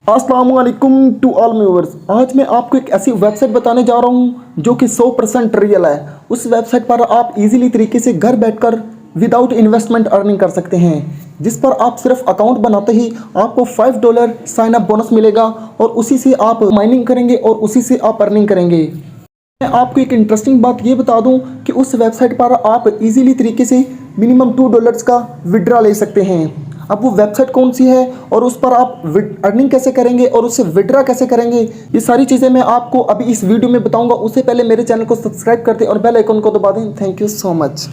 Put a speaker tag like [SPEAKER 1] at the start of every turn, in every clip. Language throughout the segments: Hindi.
[SPEAKER 1] अस्सलाम वालेकुम टू ऑल व्यूअर्स। आज मैं आपको एक ऐसी वेबसाइट बताने जा रहा हूं जो कि 100% रियल है। उस वेबसाइट पर आप इजीली तरीके से घर बैठकर विदाउट इन्वेस्टमेंट अर्निंग कर सकते हैं, जिस पर आप सिर्फ अकाउंट बनाते ही आपको $5 साइन अप बोनस मिलेगा और उसी से आप माइनिंग करेंगे और उसी से आप अर्निंग करेंगे। मैं आपको एक इंटरेस्टिंग बात ये बता दूं कि उस वेबसाइट पर आप इजीली तरीके से मिनिमम $2 का विड्रा ले सकते हैं। अब वो वेबसाइट कौन सी है और उस पर आप अर्निंग कैसे करेंगे और उससे विड्रा कैसे करेंगे, ये सारी चीज़ें मैं आपको अभी इस वीडियो में बताऊंगा। उससे पहले मेरे चैनल को सब्सक्राइब कर दें और बेल आइकन को दबा दें। Thank you so much.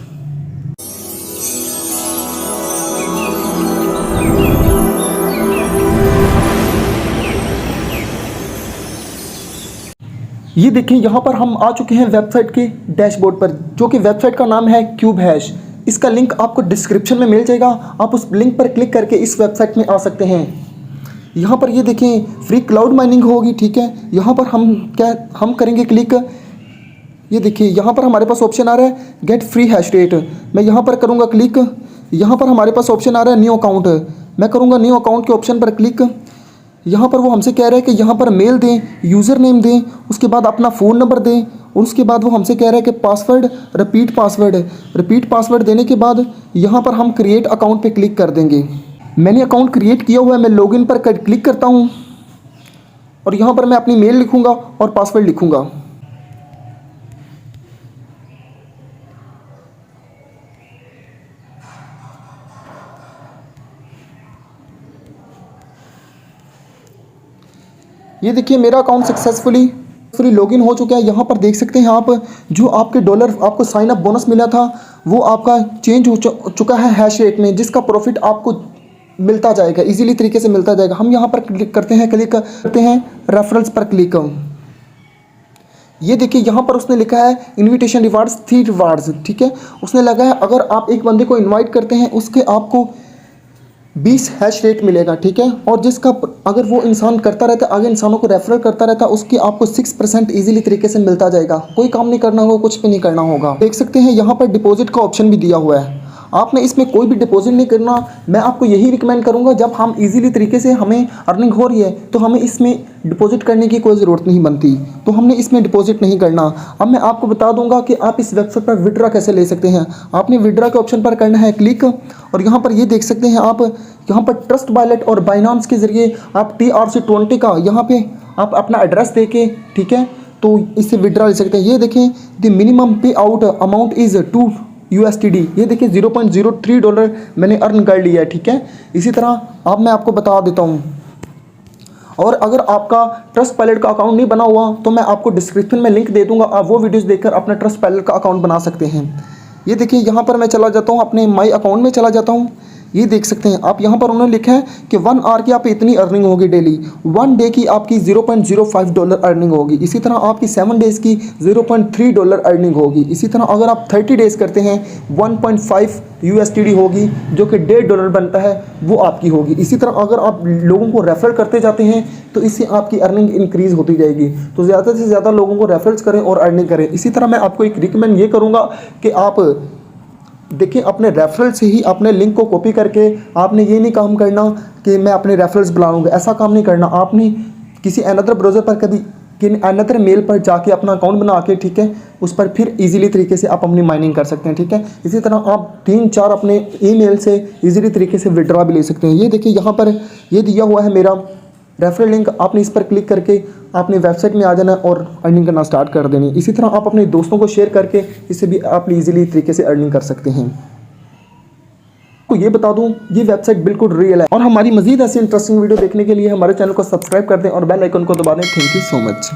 [SPEAKER 1] ये देखिए, यहाँ पर हम आ चुके हैं वेबसाइट के डैशबोर्ड पर, जो कि वेबसाइट का नाम है क्यूब हैश। इसका लिंक आपको डिस्क्रिप्शन में मिल जाएगा। आप उस लिंक पर क्लिक करके इस वेबसाइट में आ सकते हैं। यहाँ पर ये देखें, फ्री क्लाउड माइनिंग होगी, ठीक है। यहाँ पर हम करेंगे क्लिक। ये देखिए, यहाँ पर हमारे पास ऑप्शन आ रहा है गेट फ्री हैश रेट। मैं यहाँ पर करूँगा क्लिक। यहाँ पर हमारे पास ऑप्शन आ रहा है न्यू अकाउंट। मैं करूँगा न्यू अकाउंट के ऑप्शन पर क्लिक। यहाँ पर वो हमसे कह रहा है कि यहाँ पर मेल दें, यूज़र नेम दें, उसके बाद अपना फ़ोन नंबर दें और उसके बाद वो हमसे कह रहा है कि पासवर्ड, रिपीट पासवर्ड देने के बाद यहाँ पर हम क्रिएट अकाउंट पे क्लिक कर देंगे। मैंने अकाउंट क्रिएट किया हुआ है। मैं लॉगिन पर क्लिक करता हूँ और यहाँ पर मैं अपनी मेल लिखूँगा और पासवर्ड लिखूँगा। ये देखिए, मेरा अकाउंट सक्सेसफुली लॉगिन हो चुका है। यहाँ पर देख सकते हैं आप, जो आपके डॉलर आपको साइन अप बोनस मिला था वो आपका चेंज हो चुका है हैश रेट में, जिसका प्रॉफिट आपको मिलता जाएगा, इजीली तरीके से मिलता जाएगा। हम यहाँ पर क्लिक करते हैं रेफरल्स पर क्लिक। ये देखिए, यहाँ पर उसने लिखा है इन्विटेशन रिवार्ड्स 3 रिवार्ड्स, ठीक है। उसने लगा है अगर आप एक बंदे को इन्वाइट करते हैं उसके आपको 20 हैश रेट मिलेगा, ठीक है। और जिसका अगर वो इंसान करता रहता है, आगे इंसानों को रेफर करता रहता है, उसकी आपको 6% ईजिली तरीके से मिलता जाएगा। कोई काम नहीं करना होगा, कुछ भी नहीं करना होगा। देख सकते हैं यहाँ पर डिपॉजिट का ऑप्शन भी दिया हुआ है। आपने इसमें कोई भी डिपॉजिट नहीं करना। मैं आपको यही रिकमेंड करूँगा, जब हम इजीली तरीके से हमें अर्निंग हो रही है तो हमें इसमें डिपॉजिट करने की कोई ज़रूरत नहीं बनती, तो हमने इसमें डिपॉजिट नहीं करना। अब मैं आपको बता दूंगा कि आप इस वेबसाइट पर विड्रा कैसे ले सकते हैं। आपने विड्रा के ऑप्शन पर करना है क्लिक और यहाँ पर ये देख सकते हैं आप, यहाँ पर ट्रस्ट वॉलेट और बाइनांस के ज़रिए आप TRC20 का यहाँ पे आप अपना एड्रेस दे के, ठीक है, तो इससे विड्रा ले सकते हैं। ये देखें, द मिनिमम पे आउट अमाउंट इज़ $2। ये देखिए $0.03 मैंने अर्न कर लिया है, ठीक है। इसी तरह अब मैं आपको बता देता हूँ। और अगर आपका ट्रस्ट वॉलेट का अकाउंट नहीं बना हुआ तो मैं आपको डिस्क्रिप्शन में लिंक दे दूंगा, आप वो वीडियोस देखकर अपना ट्रस्ट वॉलेट का अकाउंट बना सकते हैं। ये देखिए, यहाँ पर मैं चला जाता हूँ, अपने माई अकाउंट में चला जाता हूँ। ये देख सकते हैं आप, यहाँ पर उन्होंने लिखा है कि 1 आवर की आप इतनी अर्निंग होगी डेली, 1 डे की आपकी $0.05 अर्निंग होगी। इसी तरह आपकी 7 डेज़ की $0.3 अर्निंग होगी। इसी तरह अगर आप 30 डेज़ करते हैं $1.5 होगी, जो कि $1.5 बनता है, वो आपकी होगी। इसी तरह अगर आप लोगों को रेफर करते जाते हैं तो इससे आपकी अर्निंग इंक्रीज़ होती जाएगी। तो ज़्यादा से ज़्यादा लोगों को रेफरल्स करें और अर्निंग करें। इसी तरह मैं आपको एक रिकमेंड ये करूँगा कि आप देखिए, अपने रेफरल से ही अपने लिंक को कॉपी करके आपने ये नहीं काम करना कि मैं अपने रेफरल्स बुलाऊंगा, ऐसा काम नहीं करना। आपने किसी अनदर ब्राउज़र पर कभी अनदर मेल पर जाके अपना अकाउंट बना के, ठीक है, उस पर फिर इजीली तरीके से आप अपनी माइनिंग कर सकते हैं, ठीक है। इसी तरह आप 3-4 अपने ईमेल से इजीली तरीके से विड्रॉ भी ले सकते हैं। ये देखिए, यहाँ पर ये दिया हुआ है मेरा रेफरल लिंक। आपने इस पर क्लिक करके आपने वेबसाइट में आ जाना और अर्निंग करना स्टार्ट कर देनी। इसी तरह आप अपने दोस्तों को शेयर करके इससे भी आप इजीली तरीके से अर्निंग कर सकते हैं। तो ये बता दूं, ये वेबसाइट बिल्कुल रियल है। और हमारी मजीद ऐसी इंटरेस्टिंग वीडियो देखने के लिए हमारे चैनल को सब्सक्राइब कर दें और बेल आइकन को दबा दें। Thank you so much.